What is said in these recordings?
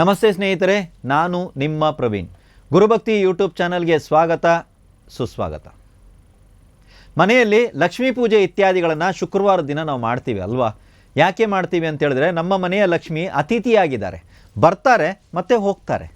ನಮಸ್ತೆ ಸ್ನೇಹಿತರೆ, ನಾನು ನಿಮ್ಮ ಪ್ರವೀಣ್. ಗುರುಭಕ್ತಿ ಯೂಟ್ಯೂಬ್ ಚಾನಲ್ಗೆ ಸ್ವಾಗತ ಸುಸ್ವಾಗತ. ಮನೆಯಲ್ಲಿ ಲಕ್ಷ್ಮೀ ಪೂಜೆ ಇತ್ಯಾದಿಗಳನ್ನು ಶುಕ್ರವಾರ ದಿನ ನಾವು ಮಾಡ್ತೀವಿ ಅಲ್ವಾ? ಯಾಕೆ ಮಾಡ್ತೀವಿ ಅಂತ ಹೇಳಿದ್ರೆ, ನಮ್ಮ ಮನೆಯ ಲಕ್ಷ್ಮಿ ಅತಿಥಿಯಾಗಿದ್ದಾರೆ. ಬರ್ತಾರೆ ಮತ್ತೆ ಹೋಗ್ತಾರೆ,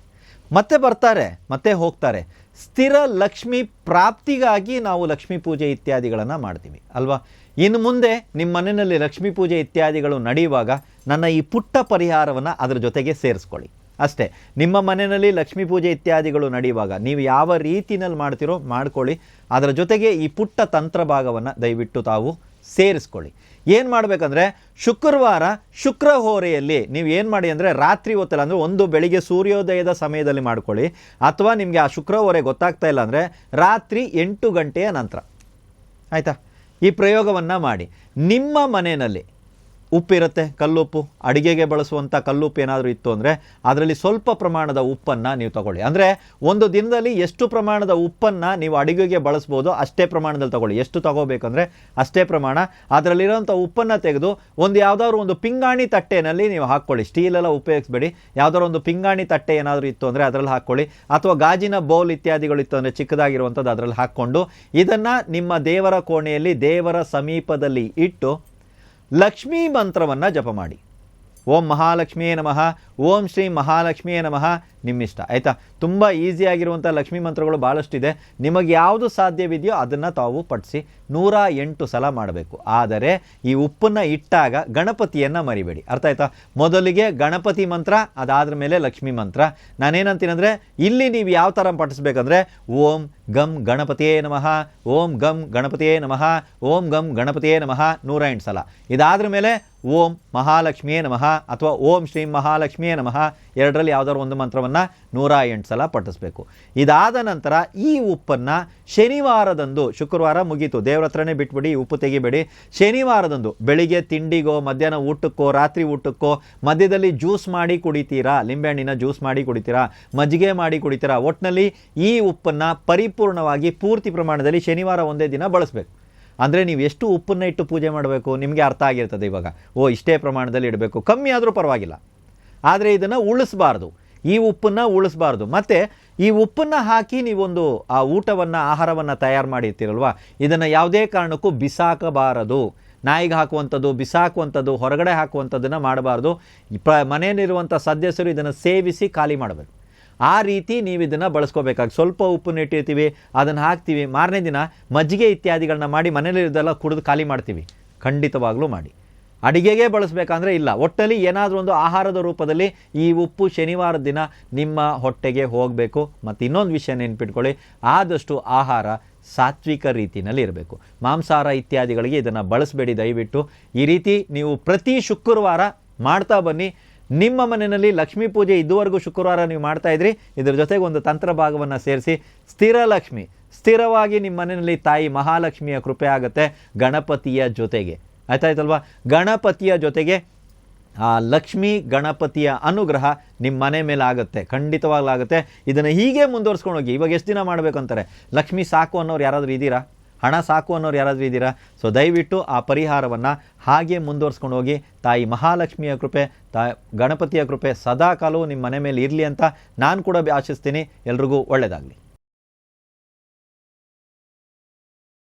ಮತ್ತೆ ಬರ್ತಾರೆ ಮತ್ತೆ ಹೋಗ್ತಾರೆ. ಸ್ಥಿರ ಲಕ್ಷ್ಮಿ ಪ್ರಾಪ್ತಿಗಾಗಿ ನಾವು ಲಕ್ಷ್ಮೀ ಪೂಜೆ ಇತ್ಯಾದಿಗಳನ್ನು ಮಾಡ್ತೀವಿ ಅಲ್ವಾ? ಇನ್ನು ಮುಂದೆ ನಿಮ್ಮ ಮನೆಯಲ್ಲಿ ಲಕ್ಷ್ಮೀ ಪೂಜೆ ಇತ್ಯಾದಿಗಳು ನಡೆಯುವಾಗ ನನ್ನ ಈ ಪುಟ್ಟ ಪರಿಹಾರವನ್ನು ಅದರ ಜೊತೆಗೆ ಸೇರಿಸ್ಕೊಳ್ಳಿ ಅಷ್ಟೇ. ನಿಮ್ಮ ಮನೆಯಲ್ಲಿ ಲಕ್ಷ್ಮೀ ಪೂಜೆ ಇತ್ಯಾದಿಗಳು ನಡೆಯುವಾಗ ನೀವು ಯಾವ ರೀತಿಯಲ್ಲಿ ಮಾಡ್ತೀರೋ ಮಾಡ್ಕೊಳ್ಳಿ. ಅದರ ಜೊತೆಗೆ ಈ ಪುಟ್ಟ ತಂತ್ರ ಭಾಗವನ್ನು ದಯವಿಟ್ಟು ತಾವು ಸೇರಿಸ್ಕೊಳ್ಳಿ. ಏನು ಮಾಡಬೇಕಂದ್ರೆ, ಶುಕ್ರವಾರ ಶುಕ್ರ ಹೋರೆಯಲ್ಲಿ ನೀವು ಏನು ಮಾಡಿ ಅಂದರೆ, ರಾತ್ರಿ ಹೊತ್ತಲ್ಲ ಅಂದರೆ ಒಂದು ಬೆಳಿಗ್ಗೆ ಸೂರ್ಯೋದಯದ ಸಮಯದಲ್ಲಿ ಮಾಡ್ಕೊಳ್ಳಿ. ಅಥವಾ ನಿಮಗೆ ಆ ಶುಕ್ರ ಹೋರೆ ಗೊತ್ತಾಗ್ತಾ ಇಲ್ಲ ಅಂದರೆ ರಾತ್ರಿ 8 ಗಂಟೆಯ ನಂತರ, ಆಯಿತಾ? ಈ ಪ್ರಯೋಗವನ್ನು ಮಾಡಿ. ನಿಮ್ಮ ಮನೆಯಲ್ಲಿ ಉಪ್ಪಿರುತ್ತೆ, ಕಲ್ಲುಪ್ಪು, ಅಡಿಗೆಗೆ ಬಳಸುವಂಥ ಕಲ್ಲುಪ್ಪು ಏನಾದರೂ ಇತ್ತು ಅಂದರೆ ಅದರಲ್ಲಿ ಸ್ವಲ್ಪ ಪ್ರಮಾಣದ ಉಪ್ಪನ್ನು ನೀವು ತಗೊಳ್ಳಿ. ಅಂದರೆ ಒಂದು ದಿನದಲ್ಲಿ ಎಷ್ಟು ಪ್ರಮಾಣದ ಉಪ್ಪನ್ನು ನೀವು ಅಡಿಗೆಗೆ ಬಳಸ್ಬೋದು ಅಷ್ಟೇ ಪ್ರಮಾಣದಲ್ಲಿ ತಗೊಳ್ಳಿ. ಎಷ್ಟು ತಗೋಬೇಕಂದ್ರೆ ಅಷ್ಟೇ ಪ್ರಮಾಣ. ಅದರಲ್ಲಿರೋಂಥ ಉಪ್ಪನ್ನು ತೆಗೆದು ಯಾವುದಾದ್ರು ಒಂದು ಪಿಂಗಾಣಿ ತಟ್ಟೆಯಲ್ಲಿ ನೀವು ಹಾಕ್ಕೊಳ್ಳಿ. ಸ್ಟೀಲೆಲ್ಲ ಉಪಯೋಗಿಸ್ಬೇಡಿ. ಯಾವುದಾದ್ರು ಒಂದು ಪಿಂಗಾಣಿ ತಟ್ಟೆ ಏನಾದರೂ ಇತ್ತು ಅಂದರೆ ಅದರಲ್ಲಿ ಹಾಕ್ಕೊಳ್ಳಿ. ಅಥವಾ ಗಾಜಿನ ಬೌಲ್ ಇತ್ಯಾದಿಗಳು ಇತ್ತು ಅಂದರೆ ಚಿಕ್ಕದಾಗಿರುವಂಥದ್ದು ಅದರಲ್ಲಿ ಹಾಕ್ಕೊಂಡು ಇದನ್ನು ನಿಮ್ಮ ದೇವರ ಕೋಣೆಯಲ್ಲಿ ದೇವರ ಸಮೀಪದಲ್ಲಿ ಇಟ್ಟು ಲಕ್ಷ್ಮೀ ಮಂತ್ರವನ್ನು ಜಪ ಮಾಡಿ. ಓಂ ಮಹಾಲಕ್ಷ್ಮಿಯೇ ನಮಃ, ಓಂ ಶ್ರೀ ಮಹಾಲಕ್ಷ್ಮಿಯೇ ನಮಃ. ನಿಮ್ಮಿಷ್ಟ, ಆಯಿತಾ? ತುಂಬ ಈಸಿಯಾಗಿರುವಂಥ ಲಕ್ಷ್ಮೀ ಮಂತ್ರಗಳು ಭಾಳಷ್ಟಿದೆ. ನಿಮಗೆ ಯಾವುದು ಸಾಧ್ಯವಿದೆಯೋ ಅದನ್ನು ತಾವು ಪಠಿಸಿ 108 ಸಲ ಮಾಡಬೇಕು. ಆದರೆ ಈ ಉಪ್ಪನ್ನು ಇಟ್ಟಾಗ ಗಣಪತಿಯನ್ನು ಮರಿಬೇಡಿ, ಅರ್ಥ ಆಯ್ತಾ? ಮೊದಲಿಗೆ ಗಣಪತಿ ಮಂತ್ರ, ಅದಾದ್ರ ಮೇಲೆ ಲಕ್ಷ್ಮೀ ಮಂತ್ರ. ನಾನೇನಂತೀನಂದರೆ, ಇಲ್ಲಿ ನೀವು ಯಾವ ಥರ ಪಠಿಸ್ಬೇಕಂದ್ರೆ, ಓಂ ಗಂ ಗಣಪತಿಯೇ ನಮಃ, ಓಂ ಗಂ ಗಣಪತಿಯೇ ನಮಃ, ಓಂ ಗಂ ಗಣಪತಿಯೇ ನಮಃ 108 ಸಲ. ಇದಾದ್ರ ಮೇಲೆ ಓಂ ಮಹಾಲಕ್ಷ್ಮಿಯೇ ನಮಃ ಅಥವಾ ಓಂ ಶ್ರೀ ಮಹಾಲಕ್ಷ್ಮಿಯೇ ನಮಃ, ಎರಡರಲ್ಲಿ ಯಾವುದಾದ್ರು ಒಂದು ಮಂತ್ರವನ್ನು 108 ಸಲ ಪಠಿಸ್ಬೇಕು. ಇದಾದ ನಂತರ ಈ ಉಪ್ಪನ್ನು ಶನಿವಾರದಂದು, ಶುಕ್ರವಾರ ಮುಗೀತು, ದೇವ್ರ ಹತ್ರನೇ ಬಿಟ್ಬಿಡಿ, ಉಪ್ಪು ತೆಗಿಬೇಡಿ. ಶನಿವಾರದಂದು ಬೆಳಿಗ್ಗೆ ತಿಂಡಿಗೋ, ಮಧ್ಯಾಹ್ನ ಊಟಕ್ಕೋ, ರಾತ್ರಿ ಊಟಕ್ಕೋ, ಮಧ್ಯದಲ್ಲಿ ಜ್ಯೂಸ್ ಮಾಡಿ ಕುಡಿತೀರಾ, ಲಿಂಬೆಹಣ್ಣಿನ ಜ್ಯೂಸ್ ಮಾಡಿ ಕುಡಿತೀರಾ, ಮಜ್ಜಿಗೆ ಮಾಡಿ ಕುಡಿತೀರಾ, ಒಟ್ಟಿನಲ್ಲಿ ಈ ಉಪ್ಪನ್ನು ಪರಿಪೂರ್ಣವಾಗಿ ಪೂರ್ತಿ ಪ್ರಮಾಣದಲ್ಲಿ ಶನಿವಾರ ಒಂದೇ ದಿನ ಬಳಸಬೇಕು. ಅಂದರೆ ನೀವು ಎಷ್ಟು ಉಪ್ಪನ್ನು ಇಟ್ಟು ಪೂಜೆ ಮಾಡಬೇಕು ನಿಮಗೆ ಅರ್ಥ ಆಗಿರ್ತದೆ ಇವಾಗ. ಇಷ್ಟೇ ಪ್ರಮಾಣದಲ್ಲಿ ಇಡಬೇಕು, ಕಮ್ಮಿ ಆದರೂ ಪರವಾಗಿಲ್ಲ. ಆದರೆ ಇದನ್ನು ಉಳಿಸಬಾರ್ದು, ಈ ಉಪ್ಪನ್ನು ಉಳಿಸಬಾರ್ದು. ಮತ್ತು ಈ ಉಪ್ಪನ್ನು ಹಾಕಿ ನೀವೊಂದು ಆ ಊಟವನ್ನು, ಆಹಾರವನ್ನು ತಯಾರು ಮಾಡಿರ್ತೀರಲ್ವ, ಇದನ್ನು ಯಾವುದೇ ಕಾರಣಕ್ಕೂ ಬಿಸಾಕಬಾರದು. ನಾಯಿಗೆ ಹಾಕುವಂಥದ್ದು, ಬಿಸಾಕುವಂಥದ್ದು, ಹೊರಗಡೆ ಹಾಕುವಂಥದ್ದನ್ನು ಮಾಡಬಾರ್ದು. ಮನೆಯಲ್ಲಿರುವಂಥ ಸದಸ್ಯರು ಇದನ್ನು ಸೇವಿಸಿ ಖಾಲಿ ಮಾಡಬೇಕು. ಆ ರೀತಿ ನೀವು ಇದನ್ನು ಬಳಸ್ಕೋಬೇಕಾಗಿ. ಸ್ವಲ್ಪ ಉಪ್ಪನ್ನು ಇಟ್ಟಿರ್ತೀವಿ, ಅದನ್ನು ಹಾಕ್ತೀವಿ, ಮಾರನೇ ದಿನ ಮಜ್ಜಿಗೆ ಇತ್ಯಾದಿಗಳನ್ನ ಮಾಡಿ ಮನೇಲಿರೋದೆಲ್ಲ ಕುಡಿದು ಖಾಲಿ ಮಾಡ್ತೀವಿ. ಖಂಡಿತವಾಗ್ಲೂ ಮಾಡಿ. ಅಡಿಗೆಗೆ ಬಳಸಬೇಕಂದ್ರೆ ಇಲ್ಲ, ಒಟ್ಟಲ್ಲಿ ಏನಾದರೂ ಒಂದು ಆಹಾರದ ರೂಪದಲ್ಲಿ ಈ ಉಪ್ಪು ಶನಿವಾರದ ದಿನ ನಿಮ್ಮ ಹೊಟ್ಟೆಗೆ ಹೋಗಬೇಕು. ಮತ್ತು ಇನ್ನೊಂದು ವಿಷಯ ನೆನ್ಪಿಟ್ಕೊಳ್ಳಿ, ಆದಷ್ಟು ಆಹಾರ ಸಾತ್ವಿಕ ರೀತಿಯಲ್ಲಿ ಇರಬೇಕು. ಮಾಂಸಾಹಾರ ಇತ್ಯಾದಿಗಳಿಗೆ ಇದನ್ನು ಬಳಸಬೇಡಿ ದಯವಿಟ್ಟು. ಈ ರೀತಿ ನೀವು ಪ್ರತಿ ಶುಕ್ರವಾರ ಮಾಡ್ತಾ ಬನ್ನಿ. ನಿಮ್ಮ ಮನೆಯಲ್ಲಿ ಲಕ್ಷ್ಮೀ ಪೂಜೆ ಇದುವರೆಗೂ ಶುಕ್ರವಾರ ನೀವು ಮಾಡ್ತಾ ಇದ್ರಿ, ಇದರ ಜೊತೆಗೆ ಒಂದು ತಂತ್ರ ಭಾಗವನ್ನು ಸೇರಿಸಿ ಸ್ಥಿರ ಲಕ್ಷ್ಮಿ, ಸ್ಥಿರವಾಗಿ ನಿಮ್ಮ ಮನೆಯಲ್ಲಿ ತಾಯಿ ಮಹಾಲಕ್ಷ್ಮಿಯ ಕೃಪೆ ಆಗುತ್ತೆ ಗಣಪತಿಯ ಜೊತೆಗೆ. ಆಯ್ತಾಯ್ತಲ್ವಾ? ಗಣಪತಿಯ ಜೊತೆಗೆ ಆ ಲಕ್ಷ್ಮೀ ಗಣಪತಿಯ ಅನುಗ್ರಹ ನಿಮ್ಮ ಮನೆ ಮೇಲೆ ಆಗುತ್ತೆ, ಖಂಡಿತವಾಗ್ಲೂ ಆಗುತ್ತೆ. ಇದನ್ನು ಹೀಗೆ ಮುಂದುವರ್ಸ್ಕೊಂಡು ಹೋಗಿ. ಇವಾಗ ಎಷ್ಟು ದಿನ ಮಾಡಬೇಕಂತಾರೆ? ಲಕ್ಷ್ಮಿ ಸಾಕು ಅನ್ನೋರು ಯಾರಾದರೂ ಇದ್ದೀರಾ? ಹಣ ಸಾಕು ಅನ್ನೋರು ಯಾರಾದರೂ ಇದ್ದೀರಾ? ಸೊ ದಯವಿಟ್ಟು ಆ ಪರಿಹಾರವನ್ನು ಹಾಗೆ ಮುಂದುವರ್ಸ್ಕೊಂಡು ಹೋಗಿ. ತಾಯಿ ಮಹಾಲಕ್ಷ್ಮಿಯ ಕೃಪೆ, ಗಣಪತಿಯ ಕೃಪೆ ಸದಾ ಕಾಲವೂ ನಿಮ್ಮ ಮನೆ ಮೇಲೆ ಇರಲಿ ಅಂತ ನಾನು ಕೂಡ ಆಶಿಸ್ತೀನಿ. ಎಲ್ರಿಗೂ ಒಳ್ಳೆಯದಾಗಲಿ.